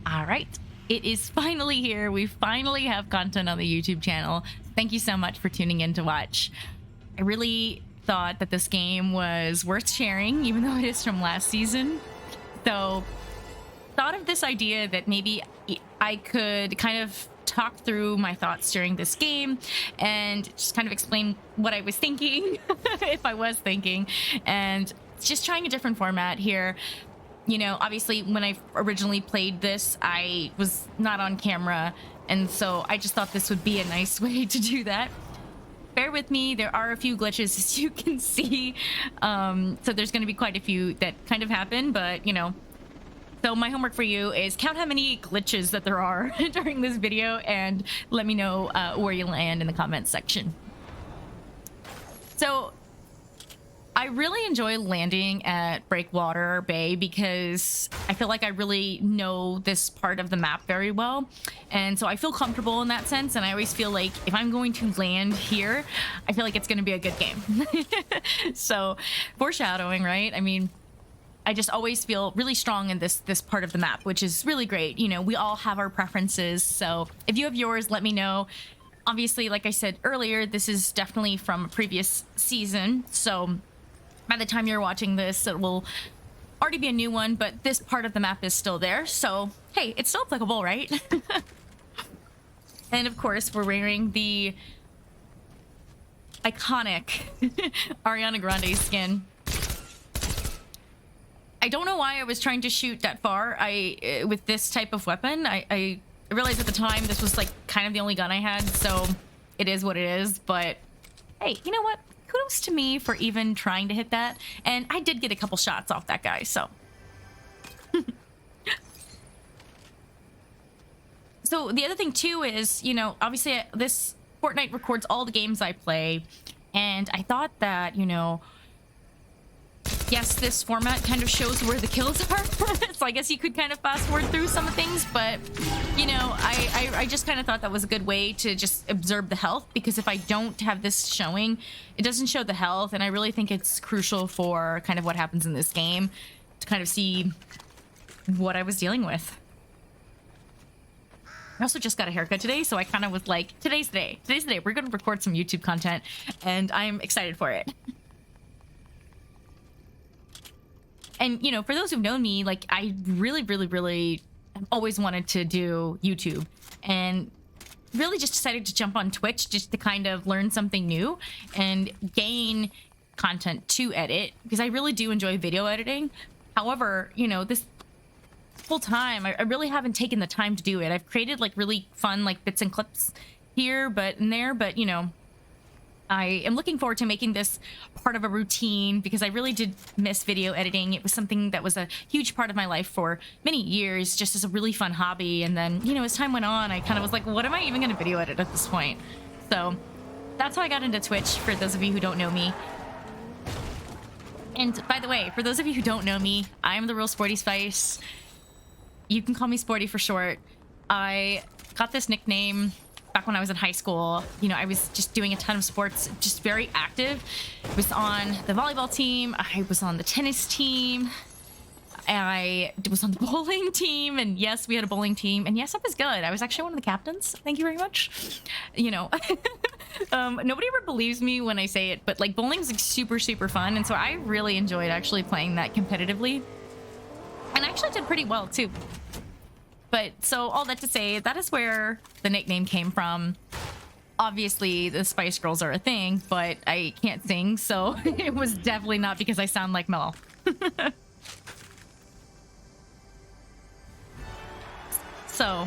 All right. It is finally here. We finally have content on the YouTube channel. Thank you so much for tuning in to watch. I really thought that this game was worth sharing, even though it is from last season. So, thought of this idea that maybe I could kind of talk through my thoughts during this game and just kind of explain what I was thinking, if I was thinking, and just trying a different format here. You know, obviously, when I originally played this, I was not on camera, and so I just thought this would be a nice way to do that. Bear with me, there are a few glitches, as you can see. So there's going to be quite a few that kind of happen, but, you know. So my homework for you is count how many glitches that there are during this video, and let me know where you land in the comments section. So I really enjoy landing at Breakwater Bay because I feel like I really know this part of the map very well. And so I feel comfortable in that sense. And I always feel like if I'm going to land here, I feel like it's going to be a good game. So foreshadowing, right? I mean, I just always feel really strong in this part of the map, which is really great. You know, we all have our preferences. So if you have yours, let me know. Obviously, like I said earlier, this is definitely from a previous season. So by the time you're watching this, it will already be a new one, but this part of the map is still there. So, hey, it's still applicable, right? And of course, we're wearing the iconic Ariana Grande skin. I don't know why I was trying to shoot that far with this type of weapon. I realized at the time this was like kind of the only gun I had, so it is what it is. But hey, you know what? Kudos to me for even trying to hit that. And I did get a couple shots off that guy, so. So the other thing too is, you know, obviously this Fortnite records all the games I play. And I thought that, you know, yes, this format kind of shows where the kills are. So I guess you could kind of fast forward through some of things, but you know, I just kind of thought that was a good way to just observe the health, because if I don't have this showing, it doesn't show the health, and I really think it's crucial for kind of what happens in this game to kind of see what I was dealing with. I also just got a haircut today, so I kind of was like, today's the day. Today's the day. We're going to record some YouTube content, and I'm excited for it. And, you know, for those who've known me, like, I really have always wanted to do YouTube, and really just decided to jump on Twitch just to kind of learn something new and gain content to edit, because I really do enjoy video editing. However, you know, this whole time, I really haven't taken the time to do it. I've created, like, really fun, like, bits and clips here, but you know, I am looking forward to making this part of a routine, because I really did miss video editing. It was something that was a huge part of my life for many years, just as a really fun hobby. And then, you know, as time went on, I kind of was like, what am I even going to video edit at this point? So that's how I got into Twitch, for those of you who don't know me. And by the way, for those of you who don't know me, I am the real Sporty Spice. You can call me Sporty for short. I got this nickname back when I was in high school. You know, I was just doing a ton of sports, just very active. I was on the volleyball team, I was on the tennis team, I was on the bowling team, and yes, we had a bowling team, and yes, I was good. I was actually one of the captains. Thank you very much. You know, nobody ever believes me when I say it, but like, bowling's like super fun, and so I really enjoyed actually playing that competitively, and I actually did pretty well too. But so all that to say, that is where the nickname came from. Obviously, the Spice Girls are a thing, but I can't sing, so it was definitely not because I sound like Mel. So,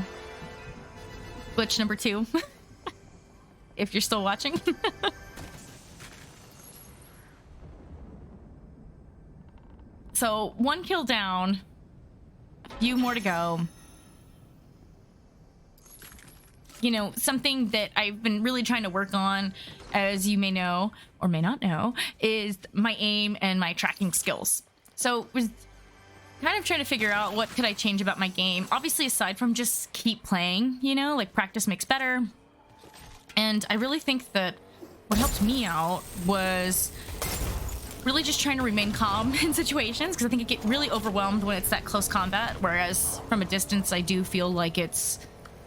glitch number 2, if you're still watching. So, 1 kill down, a few more to go. You know, something that I've been really trying to work on, as you may know or may not know, is my aim and my tracking skills. So was kind of trying to figure out what could I change about my game. Obviously, aside from just keep playing, you know, like practice makes better. And I really think that what helped me out was really just trying to remain calm in situations, because I think I get really overwhelmed when it's that close combat, whereas from a distance I do feel like it's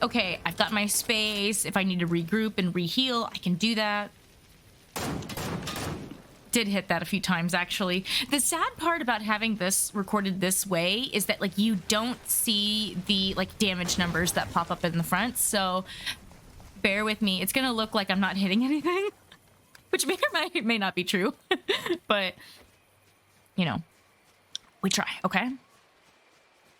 okay, I've got my space. If I need to regroup and reheal, I can do that. Did hit that a few times, actually. The sad part about having this recorded this way is that, like, you don't see the, like, damage numbers that pop up in the front, so bear with me. It's gonna look like I'm not hitting anything, which may or may not be true. But, you know, we try, okay?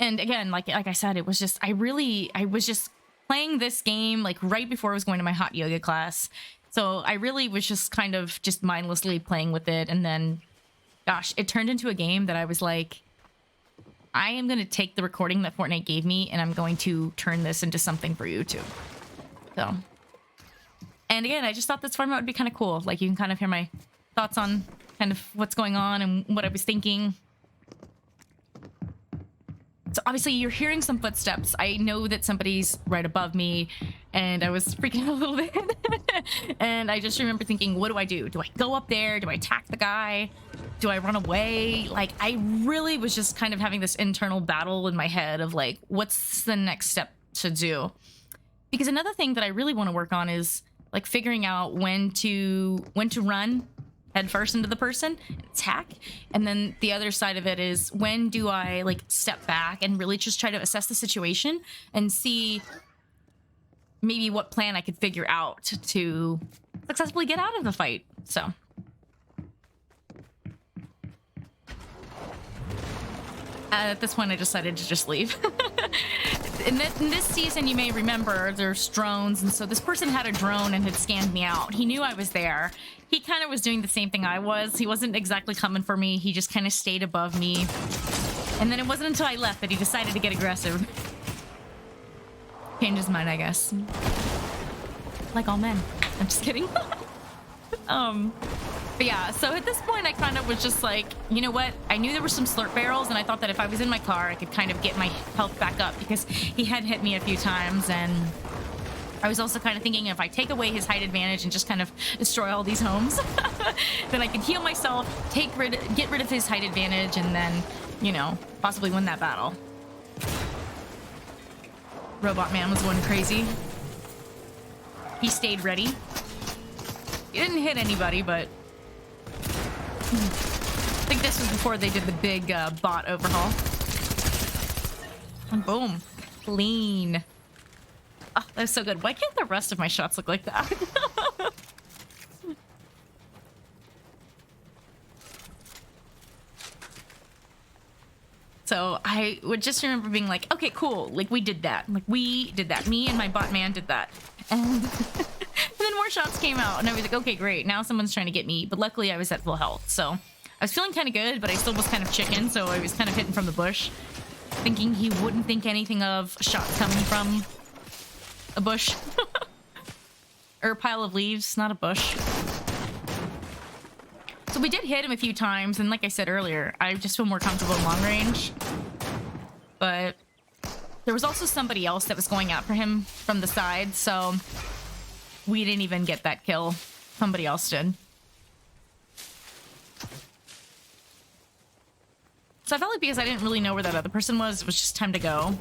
And again, like I said, it was just, I was just playing this game, like, right before I was going to my hot yoga class. So I really was just kind of just mindlessly playing with it. And then, gosh, it turned into a game that I was like, I am going to take the recording that Fortnite gave me and I'm going to turn this into something for YouTube. So, and again, I just thought this format would be kind of cool. Like, you can kind of hear my thoughts on kind of what's going on and what I was thinking. So obviously you're hearing some footsteps. I know that somebody's right above me, and I was freaking out a little bit. And I just remember thinking, what do I do? Do I go up there? Do I attack the guy? Do I run away? Like, I really was just kind of having this internal battle in my head of like, what's the next step to do? Because another thing that I really want to work on is like figuring out when to run head first into the person, attack, and then the other side of it is, when do I like step back and really just try to assess the situation and see maybe what plan I could figure out to successfully get out of the fight. So at this point I decided to just leave. In this season, you may remember, there's drones, and so this person had a drone and had scanned me out. He knew I was there. He kind of was doing the same thing I was. He wasn't exactly coming for me. He just kind of stayed above me. And then it wasn't until I left that he decided to get aggressive. Changed his mind, I guess. Like all men. I'm just kidding. But yeah, so at this point I kind of was just like, you know what? I knew there were some slurp barrels, and I thought that if I was in my car, I could kind of get my health back up, because he had hit me a few times, and I was also kind of thinking, if I take away his height advantage and just kind of destroy all these homes, then I can heal myself, get rid of his height advantage, and then, you know, possibly win that battle. Robot Man was going crazy. He stayed ready. He didn't hit anybody, but I think this was before they did the big bot overhaul. And boom. Clean. Oh, that was so good. Why can't the rest of my shots look like that? So I would just remember being like, okay, cool. Like, we did that. Like, we did that. Me and my bot man did that. And then more shots came out, and I was like, okay, great. Now someone's trying to get me. But luckily I was at full health. So I was feeling kind of good, but I still was kind of chicken. So I was kind of hitting from the bush, thinking he wouldn't think anything of shots coming from a bush. Or a pile of leaves, not a bush. So we did hit him a few times, and like I said earlier, I just feel more comfortable in long range. But there was also somebody else that was going out for him from the side, so we didn't even get that kill. Somebody else did. So I felt like because I didn't really know where that other person was, it was just time to go.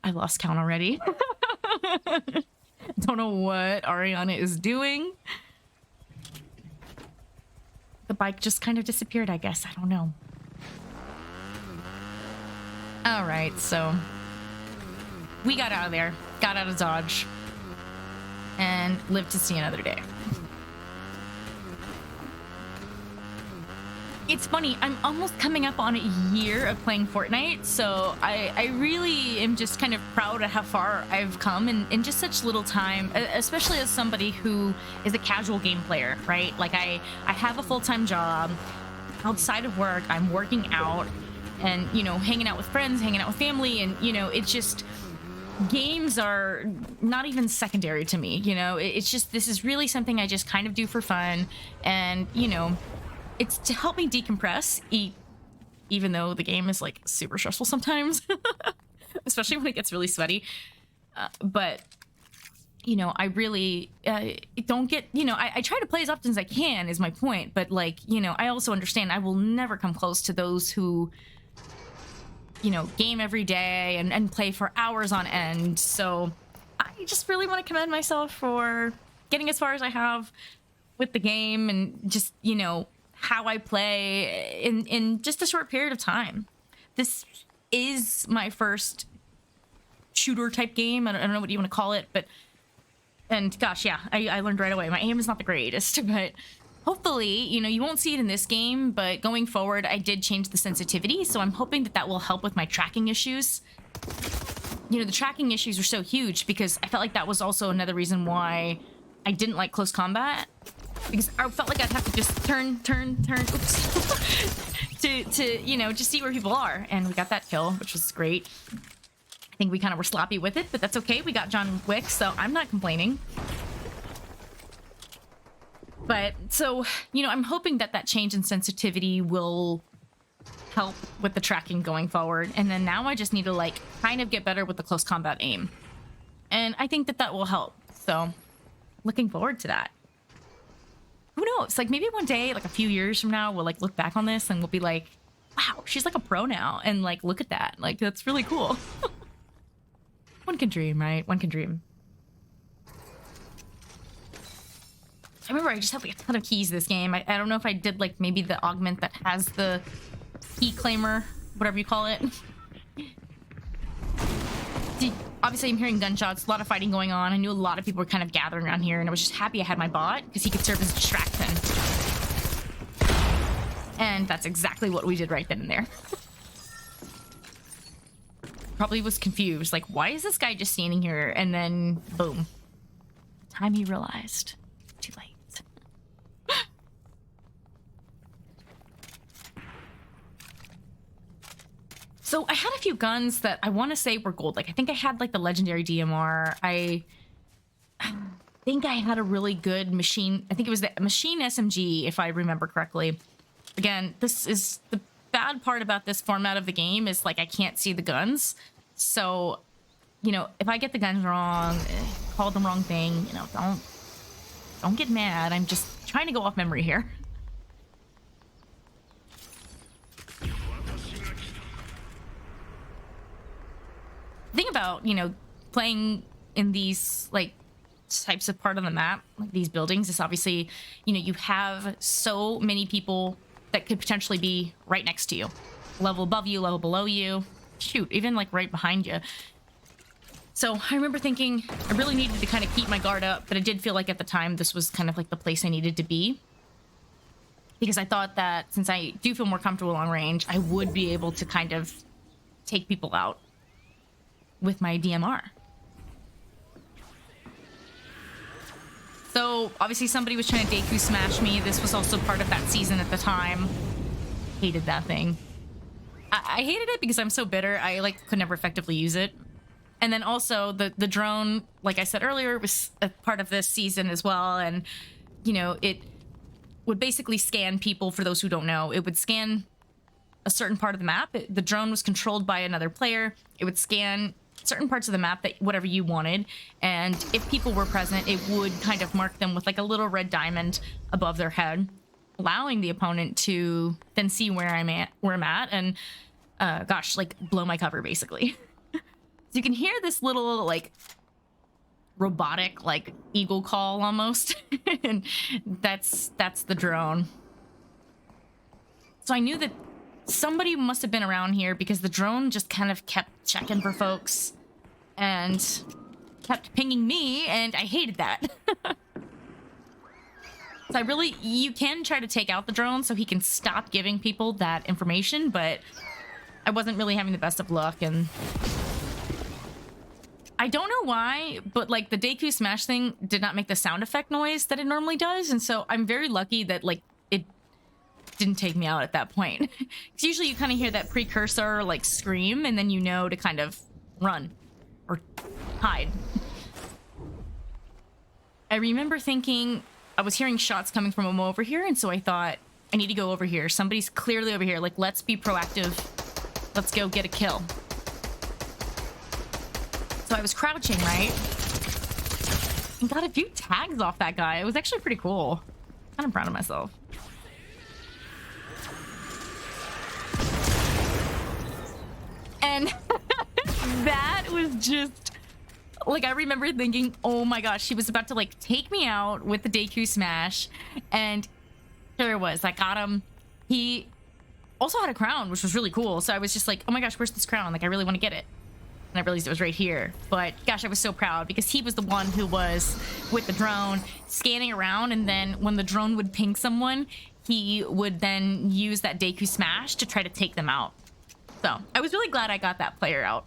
I lost count already. Don't know what Ariana is doing. The bike just kind of disappeared, I guess. I don't know. All right, so we got out of there, got out of Dodge, and lived to see another day. It's funny, I'm almost coming up on a year of playing Fortnite, so I really am just kind of proud of how far I've come in just such little time, especially as somebody who is a casual game player, right? Like, I have a full-time job. Outside of work, I'm working out and, you know, hanging out with friends, hanging out with family, and, you know, it's just... games are not even secondary to me, you know? It's just, this is really something I just kind of do for fun, and, you know... it's to help me decompress, eat even though the game is like super stressful sometimes, especially when it gets really sweaty. But you know, I really don't get, you know, I try to play as often as I can is my point. But like, you know, I also understand I will never come close to those who, you know, game every day and play for hours on end. So I just really want to commend myself for getting as far as I have with the game and just, you know, how I play in just a short period of time. This is my first shooter type game. I don't know what you want to call it, but, and gosh, yeah, I learned right away. My aim is not the greatest, but hopefully, you know, you won't see it in this game, but going forward, I did change the sensitivity. So I'm hoping that that will help with my tracking issues. You know, the tracking issues are so huge because I felt like that was also another reason why I didn't like close combat, because I felt like I'd have to just turn, oops, to, you know, just see where people are. And we got that kill, which was great. I think we kind of were sloppy with it, but that's okay. We got John Wick, so I'm not complaining. But so, you know, I'm hoping that that change in sensitivity will help with the tracking going forward. And then now I just need to like kind of get better with the close combat aim. And I think that that will help. So looking forward to that. Who knows? Like maybe one day, like a few years from now, we'll like look back on this and we'll be like, wow, she's like a pro now. And like, look at that. Like, that's really cool. One can dream, right? One can dream. I remember I just had like a ton of keys this game. I don't know if I did like maybe the augment that has the key claimer, whatever you call it. Obviously I'm hearing gunshots, a lot of fighting going on. I knew a lot of people were kind of gathering around here and I was just happy I had my bot because he could serve as a distraction. And that's exactly what we did right then and there. Probably was confused, like, why is this guy just standing here? And then, boom. The time he realized, too late. So I had a few guns that I want to say were gold. Like, I think I had, like, the legendary DMR. I think I had a really good machine. I think it was the machine SMG, if I remember correctly. Again, this is the bad part about this format of the game is like I can't see the guns. So, you know, if I get the guns wrong, call the wrong thing, you know, don't get mad. I'm just trying to go off memory here. The thing about, you know, playing in these like types of part of the map, like these buildings, is obviously, you know, you have so many people that could potentially be right next to you, level above you, level below you, shoot, even like right behind you. So I remember thinking I really needed to kind of keep my guard up, but I did feel like at the time this was kind of like the place I needed to be, because I thought that since I do feel more comfortable long range, I would be able to kind of take people out with my DMR. So obviously somebody was trying to Deku smash me. This was also part of that season at the time. Hated that thing. I hated it because I'm so bitter. I like could never effectively use it. And then also the drone, like I said earlier, was a part of this season as well. And, you know, it would basically scan people. For those who don't know, it would scan a certain part of the map. The drone was controlled by another player. It would scan certain parts of the map, that whatever you wanted, and if people were present, it would kind of mark them with like a little red diamond above their head, allowing the opponent to then see where I'm at, and gosh, like blow my cover basically. So you can hear this little like robotic like eagle call almost, and that's the drone. So I knew that somebody must have been around here because the drone just kind of kept checking for folks and kept pinging me, and I hated that. So you can try to take out the drone so he can stop giving people that information, but I wasn't really having the best of luck, and I don't know why, but like the Deku smash thing did not make the sound effect noise that it normally does, and so I'm very lucky that like it didn't take me out at that point. Because usually you kind of hear that precursor like scream, and then you know to kind of run or hide. I remember thinking I was hearing shots coming from him over here, and so I thought I need to go over here. Somebody's clearly over here. Like, let's be proactive. Let's go get a kill. So I was crouching, right? And got a few tags off that guy. It was actually pretty cool. Kind of proud of myself. And that was just... Like, I remember thinking, oh my gosh, she was about to, like, take me out with the Deku Smash. And there it was. I got him. He also had a crown, which was really cool. So I was just like, oh my gosh, where's this crown? Like, I really want to get it. And I realized it was right here. But gosh, I was so proud because he was the one who was with the drone scanning around. And then when the drone would ping someone, he would then use that Deku Smash to try to take them out. So I was really glad I got that player out.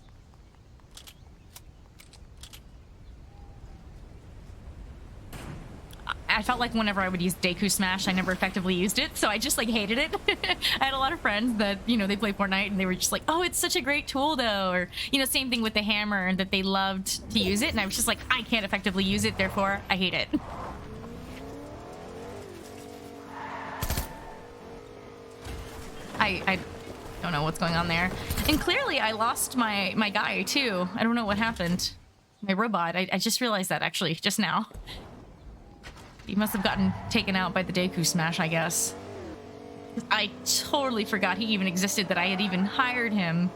I felt like whenever I would use Deku Smash, I never effectively used it, so I just, like, hated it. I had a lot of friends that, you know, they play Fortnite, and they were just like, oh, it's such a great tool, though, or, you know, same thing with the hammer, and that they loved to use it, and I was just like, I can't effectively use it, therefore, I hate it. I don't know what's going on there. And clearly, I lost my guy, too. I don't know what happened. My robot. I just realized that, actually, just now. He must have gotten taken out by the Deku Smash, I guess. I totally forgot he even existed, that I had even hired him.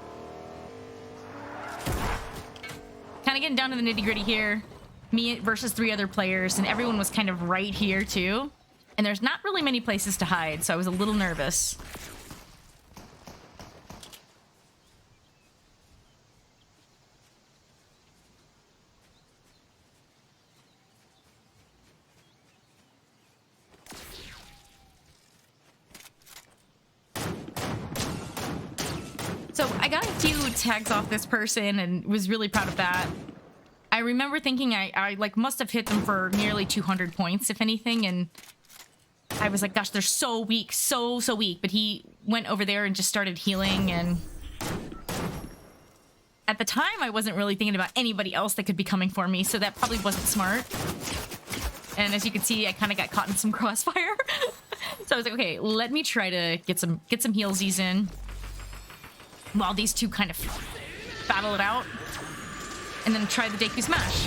Kind of getting down to the nitty-gritty here. Me versus 3 other players, and everyone was kind of right here, too. And there's not really many places to hide, so I was a little nervous. So I got a few tags off this person and was really proud of that. I remember thinking I like must have hit them for nearly 200 points, if anything, and I was like, gosh, they're so weak, so weak. But he went over there and just started healing, and at the time I wasn't really thinking about anybody else that could be coming for me, so that probably wasn't smart. And as you can see, I kind of got caught in some crossfire. So I was like, okay, let me try to get some healsies in while these two kind of battle it out, and then try the Deku Smash.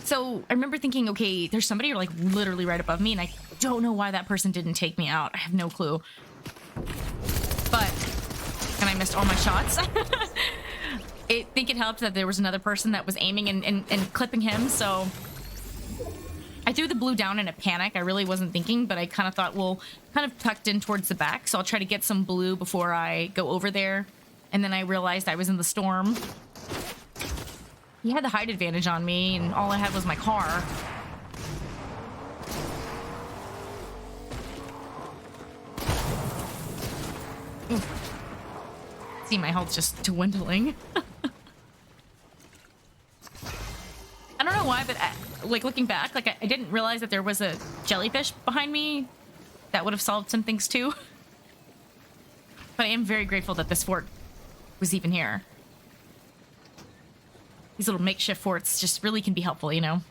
So I remember thinking, okay, there's somebody like literally right above me, and I don't know why that person didn't take me out. I have no clue. And I missed all my shots. I think it helped that there was another person that was aiming and clipping him, so I threw the blue down in a panic. I really wasn't thinking, but I kind of thought, well, kind of tucked in towards the back, so I'll try to get some blue before I go over there. And then I realized I was in the storm. He had the height advantage on me, and all I had was my car. Oof. See, my health's just dwindling. I don't know why, but like looking back, like I didn't realize that there was a jellyfish behind me. That would have solved some things too. But I am very grateful that this fort was even here. These little makeshift forts just really can be helpful, you know.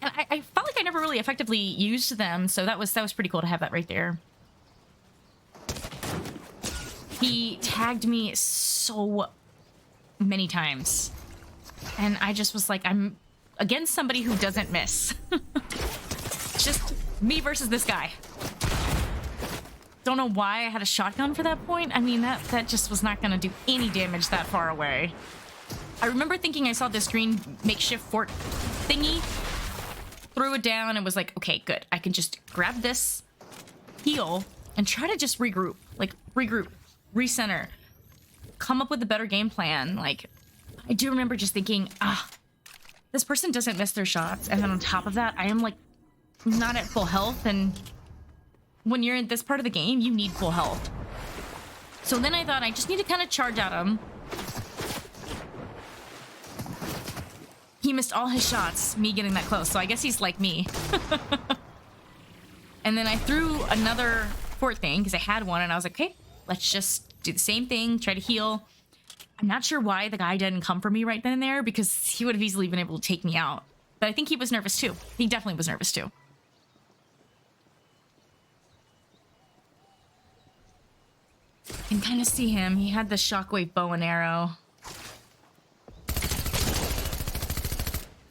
And I felt like I never really effectively used them, so that was pretty cool to have that right there. He tagged me so many times. And I just was like, I'm against somebody who doesn't miss. Just me versus this guy. Don't know why I had a shotgun for that point. I mean, that just was not going to do any damage that far away. I remember thinking I saw this green makeshift fort thingy. Threw it down and was like, okay, good. I can just grab this, heal, and try to just regroup. Like, regroup, recenter, come up with a better game plan. Like, I do remember just thinking, this person doesn't miss their shots. And then on top of that, I am, like, not at full health. And when you're in this part of the game, you need full health. So then I thought I just need to kind of charge at him. He missed all his shots, me getting that close. So I guess he's like me. And then I threw another fort thing because I had one, and I was like, okay, let's just do the same thing, try to heal. I'm not sure why the guy didn't come for me right then and there, because he would have easily been able to take me out. But I think he was nervous too. He definitely was nervous too. You can kind of see him. He had the shockwave bow and arrow.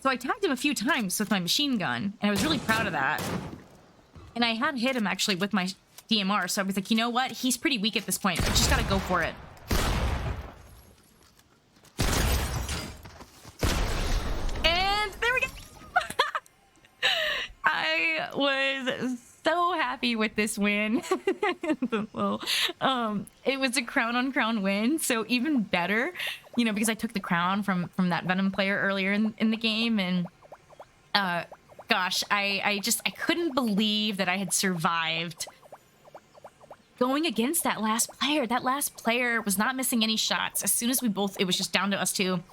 So I tagged him a few times with my machine gun, and I was really proud of that. And I had hit him actually with my DMR, so I was like, you know what? He's pretty weak at this point. I just gotta go for it. And there we go! I was so happy with this win. Well, it was a crown on crown win, so even better, you know, because I took the crown from that Venom player earlier in the game, and gosh, I couldn't believe that I had survived going against that last player. That last player was not missing any shots. As soon as it was just down to us two,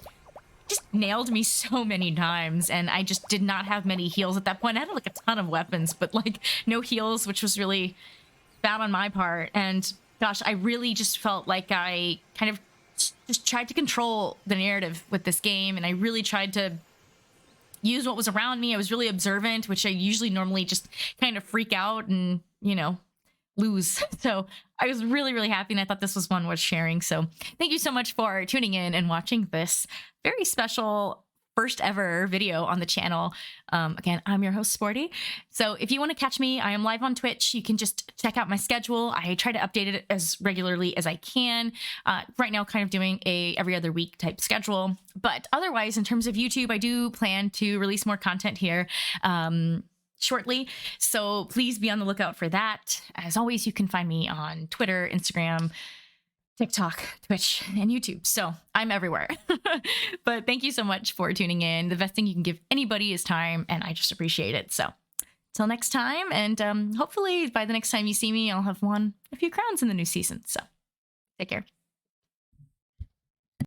just nailed me so many times, and I just did not have many heals at that point. I had like a ton of weapons, but like no heals, which was really bad on my part. And gosh, I really just felt like I kind of just tried to control the narrative with this game, and I really tried to use what was around me. I was really observant, which I usually normally just kind of freak out and, you know, lose. So I was really, really happy, and I thought this was one worth sharing. So thank you so much for tuning in and watching this very special first ever video on the channel. Again, I'm your host, Sporty. So if you want to catch me, I am live on Twitch. You can just check out my schedule. I try to update it as regularly as I can. Right now, kind of doing a every other week type schedule. But otherwise, in terms of YouTube, I do plan to release more content here shortly. So please be on the lookout for that. As always, you can find me on Twitter, Instagram, TikTok, Twitch, and YouTube. So I'm everywhere. But thank you so much for tuning in. The best thing you can give anybody is time, and I just appreciate it. So till next time, and hopefully by the next time you see me, I'll have won a few crowns in the new season. So take care.